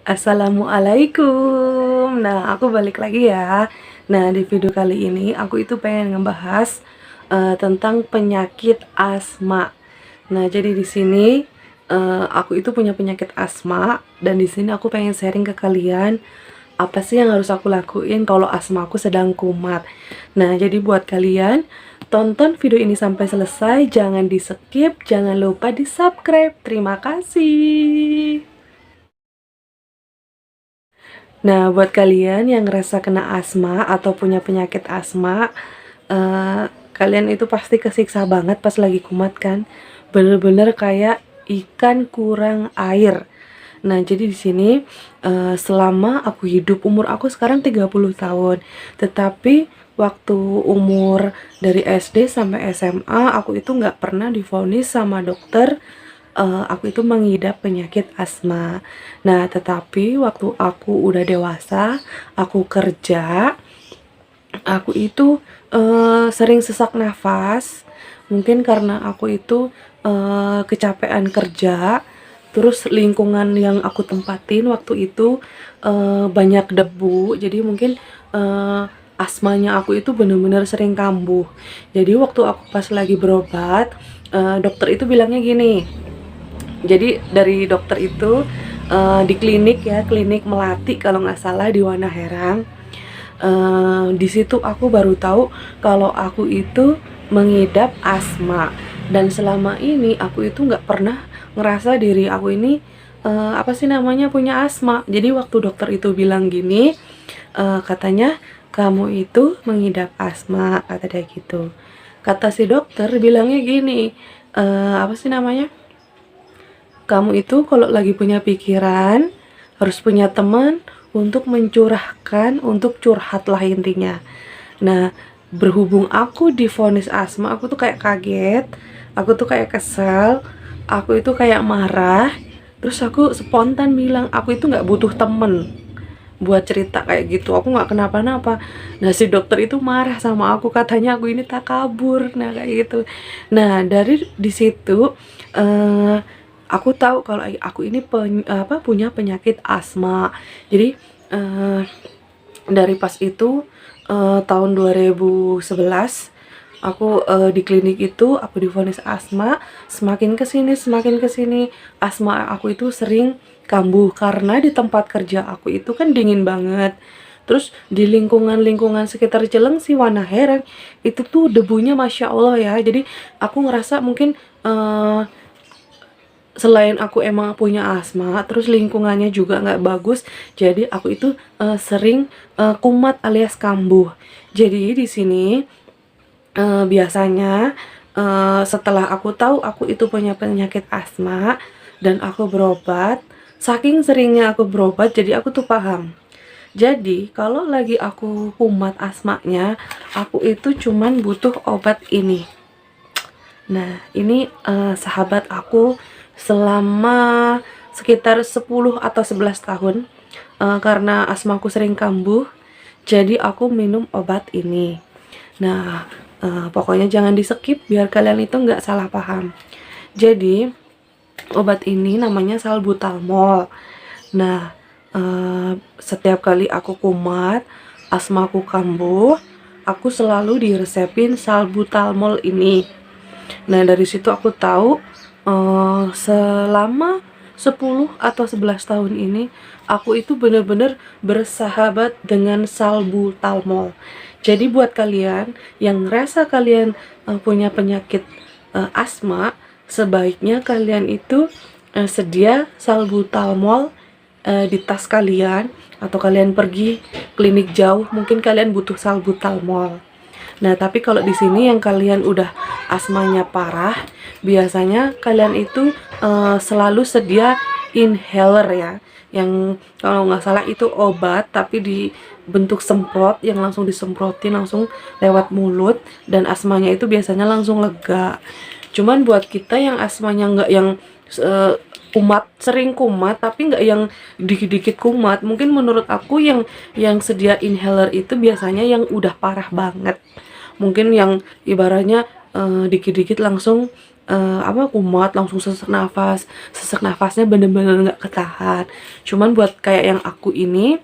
Assalamualaikum. Nah, aku balik lagi ya. Nah, di video kali ini aku itu pengen ngebahas tentang penyakit asma. Nah, jadi di sini aku itu punya penyakit asma dan di sini aku pengen sharing ke kalian apa sih yang harus aku lakuin kalau asma aku sedang kumat. Nah, jadi buat kalian tonton video ini sampai selesai, jangan di-skip, jangan lupa di-subscribe. Terima kasih. Nah, buat kalian yang ngerasa kena asma atau punya penyakit asma, kalian itu pasti kesiksa banget pas lagi kumat kan? Bener-bener kayak ikan kurang air. Nah, jadi di sini selama aku hidup, umur aku sekarang 30 tahun. Tetapi waktu umur dari SD sampai SMA, aku itu nggak pernah divonis sama dokter aku itu mengidap penyakit asma. Nah, tetapi waktu aku udah dewasa, aku kerja, aku itu sering sesak nafas. Mungkin karena aku itu kecapean kerja, terus lingkungan yang aku tempatin waktu itu banyak debu, jadi mungkin asmanya aku itu bener-bener sering kambuh. Jadi waktu aku pas lagi berobat, dokter itu bilangnya gini, jadi dari dokter itu di klinik ya, klinik Melati kalau nggak salah di Wanaherang. Di situ aku baru tahu kalau aku itu mengidap asma dan selama ini aku itu nggak pernah ngerasa diri aku ini apa sih namanya punya asma. Jadi waktu dokter itu bilang gini, katanya kamu itu mengidap asma, kata dia gitu. Kata si dokter bilangnya gini, apa sih namanya? Kamu itu kalau lagi punya pikiran, harus punya teman untuk mencurahkan, untuk curhat lah intinya. Nah, berhubung aku divonis asma, aku tuh kayak kaget, aku tuh kayak kesel, aku itu kayak marah, terus aku spontan bilang, aku itu nggak butuh temen buat cerita kayak gitu, aku nggak kenapa-napa. Nah, si dokter itu marah sama aku, katanya aku ini takabur, nah kayak gitu. Nah, dari di situ eh aku tahu kalau aku ini punya penyakit asma. Jadi eh, dari pas itu tahun 2011 aku di klinik itu aku divonis asma. Semakin kesini asma aku itu sering kambuh karena di tempat kerja aku itu kan dingin banget. Terus di lingkungan sekitar Cilengsi, Wanaherang itu tuh debunya masya Allah ya. Jadi aku ngerasa mungkin selain aku emang punya asma, terus lingkungannya juga nggak bagus, jadi aku itu sering kumat alias kambuh. Jadi di sini biasanya setelah aku tahu aku itu punya penyakit asma dan aku berobat, saking seringnya aku berobat, jadi aku tuh paham. Jadi kalau lagi aku kumat asmanya, aku itu cuman butuh obat ini. Nah, ini sahabat aku selama sekitar 10 atau 11 tahun karena asmaku sering kambuh, jadi aku minum obat ini. Nah, pokoknya jangan di-skip biar kalian itu nggak salah paham. Jadi, obat ini namanya salbutamol. Nah, setiap kali aku kumat, asmaku kambuh, aku selalu diresepin salbutamol ini. Nah, dari situ aku tahu selama 10 atau 11 tahun ini aku itu benar-benar bersahabat dengan salbutamol. Jadi buat kalian yang ngerasa kalian punya penyakit asma, sebaiknya kalian itu sedia salbutamol di tas kalian, atau kalian pergi klinik jauh mungkin kalian butuh salbutamol. Nah, tapi kalau di sini yang kalian udah asmanya parah, biasanya kalian itu selalu sedia inhaler ya. Yang kalau nggak salah itu obat tapi di bentuk semprot yang langsung disemprotin langsung lewat mulut dan asmanya itu biasanya langsung lega. Cuman buat kita yang asmanya nggak yang eh, kumat, sering kumat tapi nggak yang dikit-dikit kumat, mungkin menurut aku yang sedia inhaler itu biasanya yang udah parah banget, mungkin yang ibaratnya dikit-dikit langsung kumat, langsung sesak nafasnya bener-bener nggak ketahan. Cuman buat kayak yang aku ini,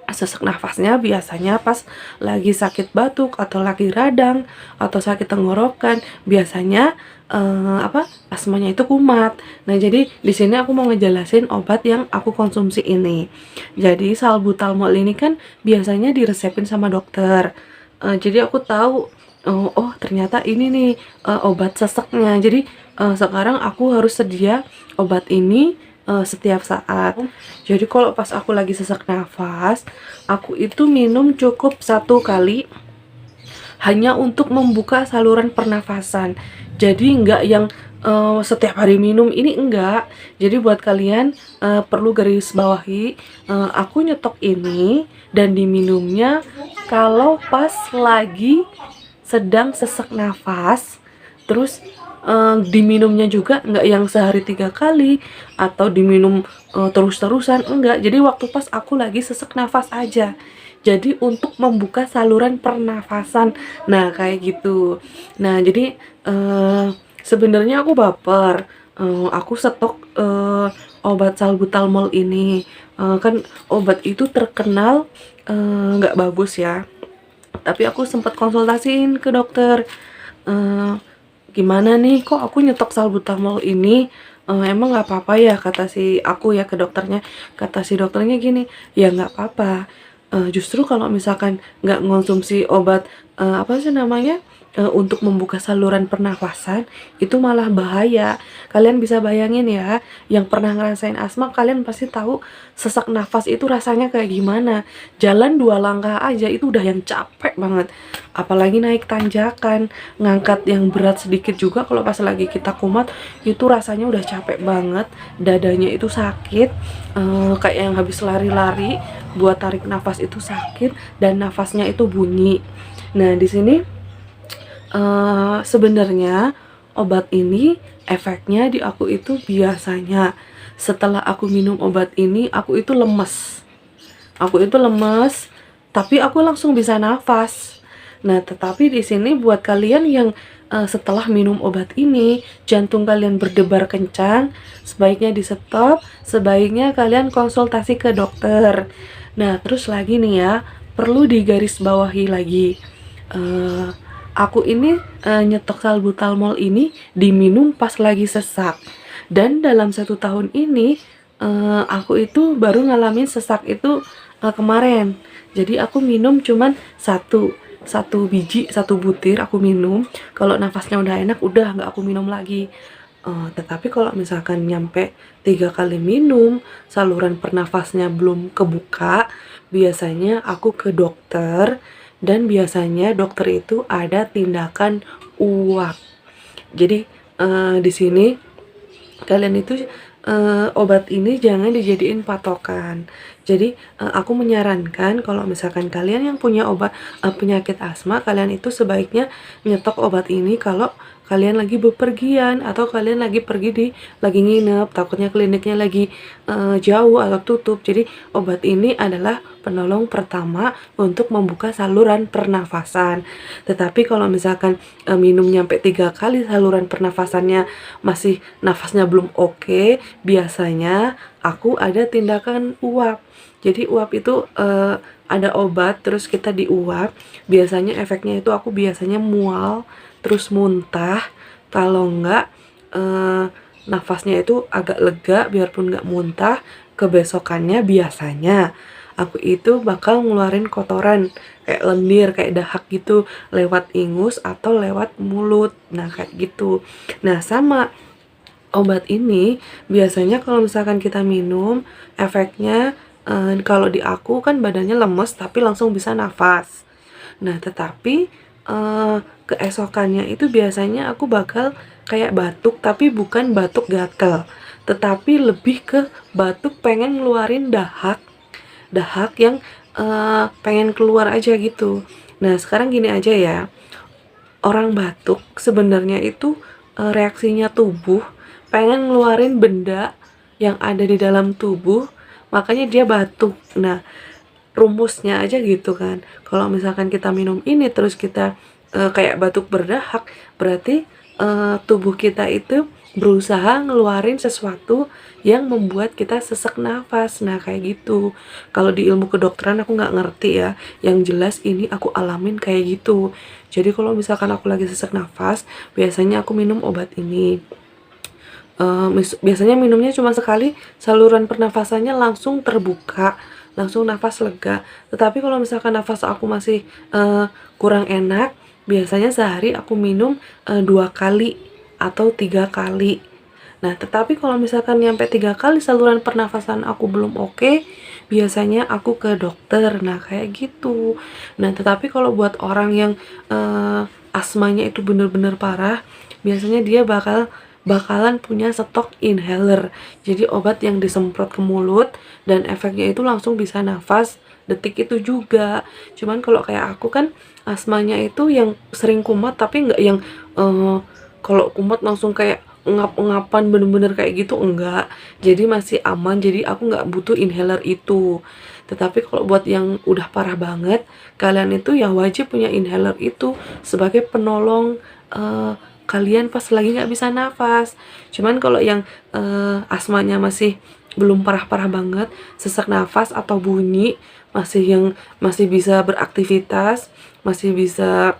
sesak nafasnya biasanya pas lagi sakit batuk atau lagi radang atau sakit tenggorokan, biasanya asmanya itu kumat. Nah, jadi di sini aku mau ngejelasin obat yang aku konsumsi ini. Jadi salbutamol ini kan biasanya diresepin sama dokter. Jadi aku tahu, oh ternyata ini nih obat seseknya. Jadi sekarang aku harus sedia obat ini setiap saat. Jadi kalau pas aku lagi sesak nafas, aku itu minum cukup 1 kali hanya untuk membuka saluran pernafasan. Jadi enggak yang setiap hari minum, ini enggak. Jadi buat kalian perlu garis bawahi, aku nyetok ini dan diminumnya kalau pas lagi sedang sesak nafas. Terus diminumnya juga nggak yang sehari 3 kali atau diminum terus-terusan, enggak. Jadi waktu pas aku lagi sesak nafas aja. Jadi untuk membuka saluran pernafasan. Nah, kayak gitu. Nah, jadi sebenarnya aku baper. Aku stok obat salbutamol ini. Kan obat itu terkenal nggak bagus ya. Tapi aku sempat konsultasiin ke dokter. Eh, Gimana nih, kok aku nyetok salbutamol ini, emang nggak apa-apa ya, kata si aku ya ke dokternya. Kata si dokternya gini, ya nggak apa-apa, justru kalau misalkan nggak ngonsumsi obat, apa sih namanya, untuk membuka saluran pernafasan, itu malah bahaya. Kalian bisa bayangin ya, yang pernah ngerasain asma, kalian pasti tahu sesak nafas itu rasanya kayak gimana. Jalan 2 langkah aja itu udah yang capek banget, apalagi naik tanjakan, ngangkat yang berat sedikit juga kalau pas lagi kita kumat, itu rasanya udah capek banget, dadanya itu sakit, kayak yang habis lari-lari, buat tarik nafas itu sakit, dan nafasnya itu bunyi. Nah, di sini sebenarnya obat ini efeknya di aku itu biasanya setelah aku minum obat ini, aku itu lemes. Aku itu lemes, tapi aku langsung bisa nafas. Nah, tetapi di sini buat kalian yang setelah minum obat ini, jantung kalian berdebar kencang, sebaiknya di stop, sebaiknya kalian konsultasi ke dokter. Nah, terus lagi nih ya, perlu digarisbawahi lagi. Eh, aku ini nyetok salbutamol ini diminum pas lagi sesak. Dan dalam 1 tahun ini, aku itu baru ngalamin sesak itu kemarin. Jadi aku minum cuman satu biji, 1 butir aku minum. Kalau nafasnya udah enak, udah nggak aku minum lagi. Tetapi kalau misalkan nyampe 3 kali minum, saluran pernafasnya belum kebuka, biasanya aku ke dokter, dan biasanya dokter itu ada tindakan uap. Jadi di sini kalian itu obat ini jangan dijadiin patokan. Jadi aku menyarankan kalau misalkan kalian yang punya penyakit asma, kalian itu sebaiknya nyetok obat ini kalau kalian lagi bepergian atau kalian lagi nginep, takutnya kliniknya lagi jauh atau tutup. Jadi obat ini adalah penolong pertama untuk membuka saluran pernafasan. Tetapi kalau misalkan minum nyampe 3 kali saluran pernafasannya masih nafasnya belum oke, biasanya aku ada tindakan uap. Jadi uap itu ada obat terus kita diuap. Biasanya efeknya itu aku biasanya mual, terus muntah. Kalau enggak nafasnya itu agak lega, biarpun nggak muntah, kebesokannya biasanya aku itu bakal ngeluarin kotoran kayak lendir, kayak dahak gitu, lewat ingus atau lewat mulut. Nah, kayak gitu. Nah, sama obat ini biasanya kalau misalkan kita minum, efeknya kalau di aku kan badannya lemes tapi langsung bisa nafas. Nah, tetapi keesokannya itu biasanya aku bakal kayak batuk, tapi bukan batuk gatel, tetapi lebih ke batuk pengen ngeluarin dahak yang pengen keluar aja gitu. Nah, sekarang gini aja ya, orang batuk sebenarnya itu reaksinya tubuh pengen ngeluarin benda yang ada di dalam tubuh, makanya dia batuk. Nah, rumusnya aja gitu kan. Kalau misalkan kita minum ini terus kita kayak batuk berdahak, berarti tubuh kita itu berusaha ngeluarin sesuatu yang membuat kita sesak nafas. Nah, kayak gitu. Kalau di ilmu kedokteran aku nggak ngerti ya. Yang jelas ini aku alamin kayak gitu. Jadi kalau misalkan aku lagi sesak nafas, biasanya aku minum obat ini. Biasanya minumnya cuma sekali, saluran pernafasannya langsung terbuka, langsung nafas lega. Tetapi kalau misalkan nafas aku masih kurang enak, biasanya sehari aku minum 2 kali atau 3 kali. Nah, tetapi kalau misalkan nyampe 3 kali saluran pernafasan aku belum oke, biasanya aku ke dokter. Nah, kayak gitu. Nah, tetapi kalau buat orang yang asmanya itu bener-bener parah, biasanya dia bakalan punya stok inhaler. Jadi obat yang disemprot ke mulut dan efeknya itu langsung bisa nafas detik itu juga. Cuman kalau kayak aku kan asmanya itu yang sering kumat tapi nggak yang kalau kumat langsung kayak ngap-ngapan bener-bener kayak gitu enggak. Jadi masih aman, jadi aku nggak butuh inhaler itu. Tetapi kalau buat yang udah parah banget, kalian itu yang wajib punya inhaler itu sebagai penolong kalian pas lagi nggak bisa nafas. Cuman kalau yang asmanya masih belum parah-parah banget, sesak nafas atau bunyi masih bisa beraktivitas, masih bisa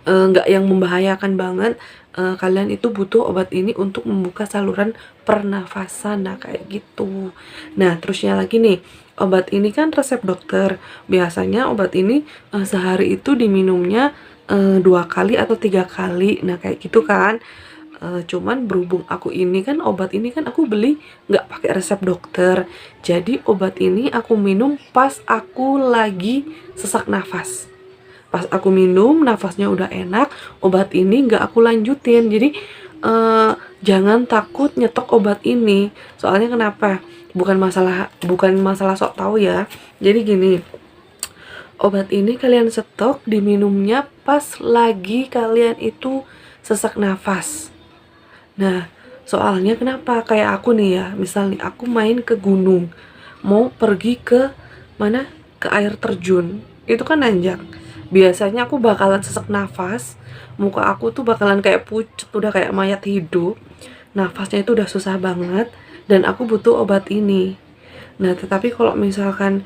nggak yang membahayakan banget, kalian itu butuh obat ini untuk membuka saluran pernafasan. Nah, kayak gitu. Nah, terusnya lagi nih, obat ini kan resep dokter. Biasanya obat ini sehari itu diminumnya 2 kali atau 3 kali. Nah, kayak gitu kan. Cuman berhubung aku ini kan obat ini kan aku beli nggak pakai resep dokter. Jadi obat ini aku minum pas aku lagi sesak nafas. Pas aku minum nafasnya udah enak, obat ini nggak aku lanjutin. Jadi jangan takut nyetok obat ini. Soalnya kenapa? Bukan masalah sok tahu ya. Jadi gini, obat ini kalian stok diminumnya pas lagi kalian itu sesak nafas. Nah, soalnya kenapa? Kayak aku nih ya, misalnya aku main ke gunung, mau pergi ke mana? Ke air terjun. Itu kan nanjak. Biasanya aku bakalan sesak nafas, muka aku tuh bakalan kayak pucet, udah kayak mayat hidup. Nafasnya itu udah susah banget dan aku butuh obat ini. Nah, tetapi kalau misalkan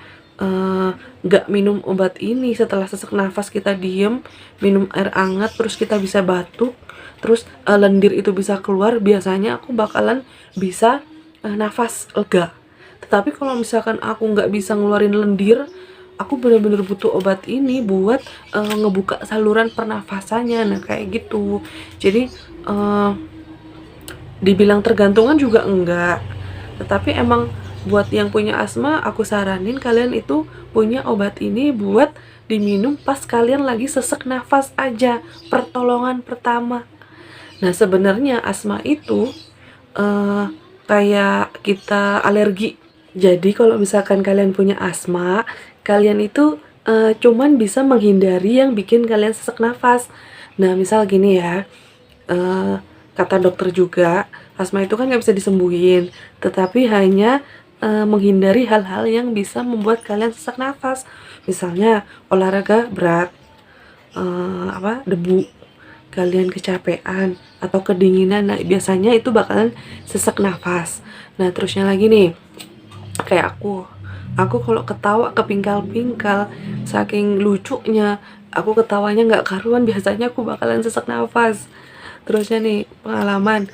nggak minum obat ini setelah sesak nafas kita diem, minum air hangat terus kita bisa batuk, terus lendir itu bisa keluar, biasanya aku bakalan bisa nafas lega. Tetapi kalau misalkan aku nggak bisa ngeluarin lendir, aku bener-bener butuh obat ini buat ngebuka saluran pernafasannya. Nah, kayak gitu. Jadi dibilang tergantungan juga enggak, tetapi emang buat yang punya asma aku saranin kalian itu punya obat ini buat diminum pas kalian lagi sesek nafas aja, pertolongan pertama. Nah, sebenarnya asma itu kayak kita alergi. Jadi kalau misalkan kalian punya asma, kalian itu cuman bisa menghindari yang bikin kalian sesak nafas. Nah, misal gini ya, kata dokter juga, asma itu kan nggak bisa disembuhin, tetapi hanya menghindari hal-hal yang bisa membuat kalian sesak nafas. Misalnya olahraga berat, debu, kalian kecapean atau kedinginan. Nah, biasanya itu bakalan sesak nafas. Nah, terusnya lagi nih, kayak aku kalau ketawa kepingkal-pingkal, saking lucunya aku ketawanya nggak karuan, biasanya aku bakalan sesak nafas. Terusnya nih pengalaman,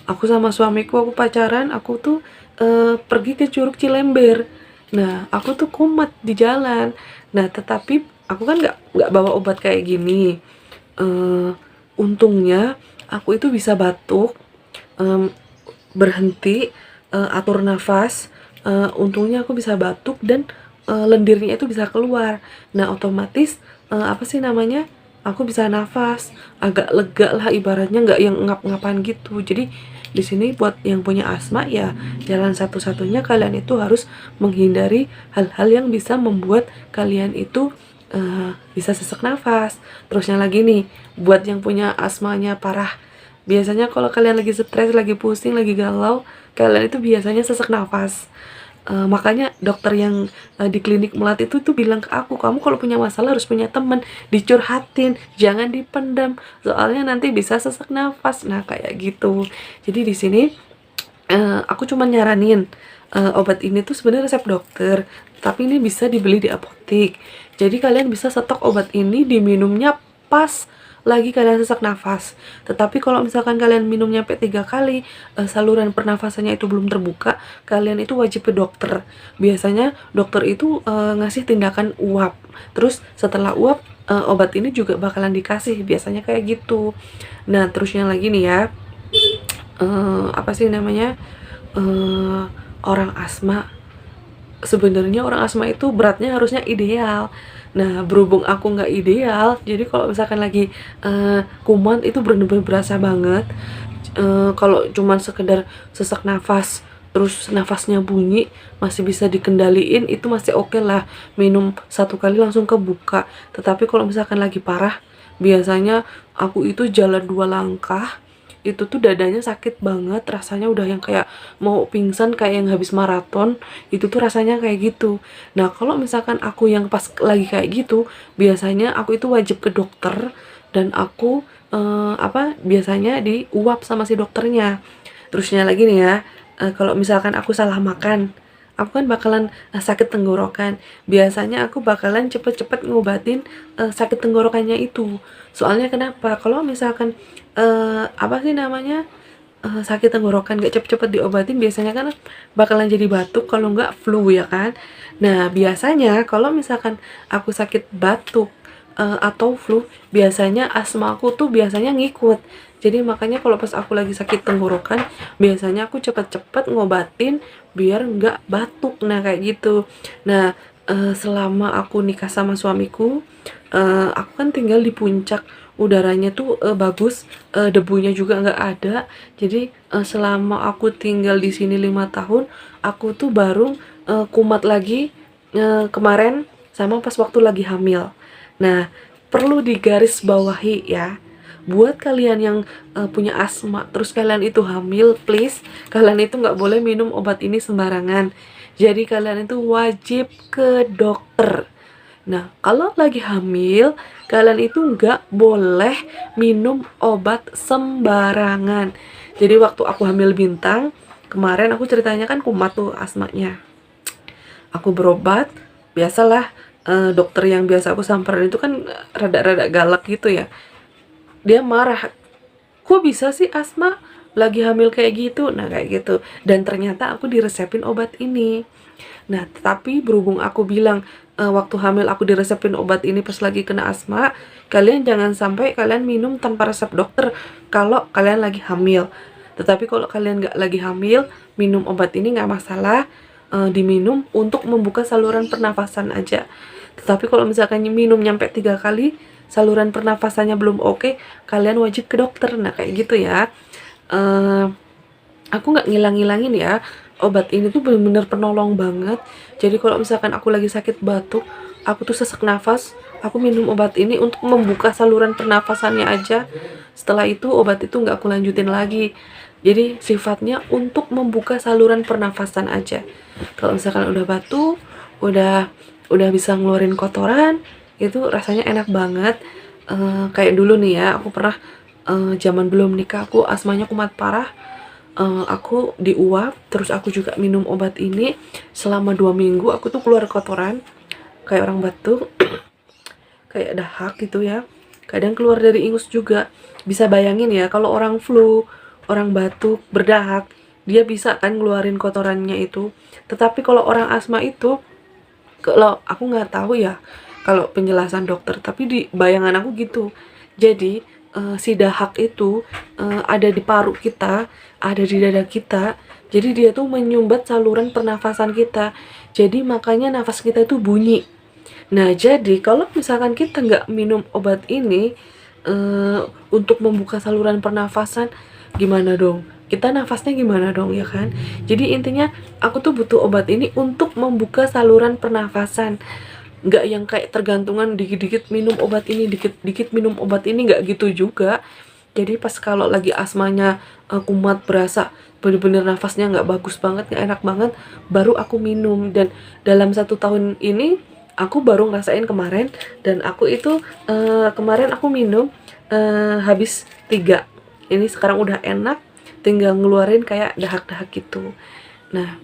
aku sama suamiku, aku pacaran, aku tuh pergi ke Curug Cilember. Nah, aku tuh kumat di jalan. Nah, tetapi aku kan nggak bawa obat kayak gini. Untungnya aku itu bisa batuk, berhenti, atur nafas. Untungnya aku bisa batuk dan lendirnya itu bisa keluar. Nah, otomatis apa sih namanya? Aku bisa nafas, agak lega lah ibaratnya, nggak yang ngap-ngapan gitu. Jadi di sini buat yang punya asma ya, jalan satu-satunya kalian itu harus menghindari hal-hal yang bisa membuat kalian itu bisa sesak nafas. Terusnya lagi nih, buat yang punya asmanya parah, biasanya kalau kalian lagi stres, lagi pusing, lagi galau, kalian itu biasanya sesak nafas. Makanya dokter yang di klinik Melati itu tuh bilang ke aku, kamu kalau punya masalah harus punya teman, dicurhatin, jangan dipendam, soalnya nanti bisa sesak nafas. Nah kayak gitu. Jadi di sini aku cuma nyaranin obat ini tuh sebenarnya resep dokter, tapi ini bisa dibeli di apotek. Jadi kalian bisa stok obat ini diminumnya pas lagi kalian sesak nafas. Tetapi kalau misalkan kalian minumnya sampai 3 kali, saluran pernafasannya itu belum terbuka, kalian itu wajib ke dokter. Biasanya dokter itu ngasih tindakan uap. Terus setelah uap, obat ini juga bakalan dikasih, biasanya kayak gitu. Nah, terus yang lagi nih ya, apa sih namanya? Orang asma, sebenarnya orang asma itu beratnya harusnya ideal. Nah, berhubung aku nggak ideal, jadi kalau misalkan lagi kumat itu bener-bener berasa banget. Kalau cuman sekedar sesak nafas, terus nafasnya bunyi, masih bisa dikendaliin, itu masih oke lah. Minum 1 kali langsung kebuka. Tetapi kalau misalkan lagi parah, biasanya aku itu jalan 2 langkah, itu tuh dadanya sakit banget, rasanya udah yang kayak mau pingsan, kayak yang habis maraton, itu tuh rasanya kayak gitu. Nah, kalau misalkan aku yang pas lagi kayak gitu, biasanya aku itu wajib ke dokter, dan aku biasanya diuap sama si dokternya. Terusnya lagi nih ya, kalau misalkan aku salah makan, aku kan bakalan sakit tenggorokan. Biasanya aku bakalan cepet-cepet ngobatin sakit tenggorokannya itu. Soalnya kenapa? Kalau misalkan apa sih namanya, sakit tenggorokan gak cepet-cepet diobatin, biasanya kan bakalan jadi batuk, kalau nggak flu ya kan. Nah, biasanya kalau misalkan aku sakit batuk atau flu, biasanya asma aku tuh biasanya ngikut. Jadi makanya kalau pas aku lagi sakit tenggorokan, biasanya aku cepet-cepet ngobatin biar nggak batuk. Nah kayak gitu. Nah, selama aku nikah sama suamiku, aku kan tinggal di puncak, udaranya tuh bagus, debunya juga nggak ada. Jadi selama aku tinggal di sini 5 tahun, aku tuh baru kumat lagi kemarin, sama pas waktu lagi hamil. Nah, perlu digaris bawahi ya, buat kalian yang punya asma terus kalian itu hamil, please kalian itu nggak boleh minum obat ini sembarangan. Jadi kalian itu wajib ke dokter. Nah, kalau lagi hamil, kalian itu nggak boleh minum obat sembarangan. Jadi waktu aku hamil Bintang, kemarin aku ceritanya kan kumat tuh asmanya. Aku berobat, biasalah, dokter yang biasa aku samperin itu kan rada-rada galak gitu ya. Dia marah, kok bisa sih asma lagi hamil kayak gitu. Nah kayak gitu, dan ternyata aku diresepin obat ini. Nah tapi berhubung aku bilang waktu hamil aku diresepin obat ini pas lagi kena asma, kalian jangan sampai kalian minum tanpa resep dokter kalau kalian lagi hamil. Tetapi kalau kalian nggak lagi hamil, minum obat ini nggak masalah, diminum untuk membuka saluran pernafasan aja. Tetapi kalau misalkan minum nyampe 3 kali, saluran pernafasannya belum oke, kalian wajib ke dokter. Nah kayak gitu ya. Aku nggak ngilang-ngilangin ya, obat ini tuh bener-bener penolong banget. Jadi kalau misalkan aku lagi sakit batuk, aku tuh sesak nafas, aku minum obat ini untuk membuka saluran pernafasannya aja. Setelah itu obat itu nggak aku lanjutin lagi. Jadi sifatnya untuk membuka saluran pernafasan aja. Kalau misalkan udah batuk, udah bisa ngeluarin kotoran, itu rasanya enak banget. Kayak dulu nih ya, aku pernah zaman belum nikah, aku asmanya kumat parah. Aku diuap, terus aku juga minum obat ini selama 2 minggu. Aku tuh keluar kotoran kayak orang batuk, kayak dahak gitu ya. Kadang keluar dari ingus juga. Bisa bayangin ya, kalau orang flu, orang batuk, berdahak, dia bisa kan ngeluarin kotorannya itu. Tetapi kalau orang asma itu, kalau aku nggak tahu ya kalau penjelasan dokter, tapi di bayangan aku gitu. Jadi si dahak itu ada di paru kita, ada di dada kita. Jadi dia tuh menyumbat saluran pernafasan kita. Jadi makanya nafas kita itu bunyi. Nah jadi kalau misalkan kita nggak minum obat ini untuk membuka saluran pernafasan, gimana dong? Kita nafasnya gimana dong ya kan? Jadi intinya aku tuh butuh obat ini untuk membuka saluran pernafasan. Nggak yang kayak tergantungan dikit-dikit minum obat ini, dikit-dikit minum obat ini, nggak gitu juga. Jadi pas kalau lagi asmanya kumat, berasa bener-bener nafasnya nggak bagus banget, nggak enak banget, baru aku minum. Dan dalam 1 tahun ini aku baru ngerasain kemarin, dan aku itu kemarin aku minum habis 3. Ini sekarang udah enak, tinggal ngeluarin kayak dahak-dahak gitu. Nah,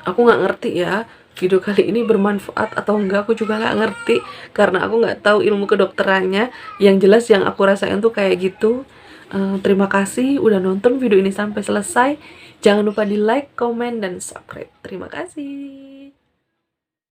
aku nggak ngerti ya video kali ini bermanfaat atau enggak, aku juga nggak ngerti karena aku nggak tahu ilmu kedokterannya. Yang jelas yang aku rasain tuh kayak gitu. Terima kasih udah nonton video ini sampai selesai. Jangan lupa di like, comment, dan subscribe. Terima kasih.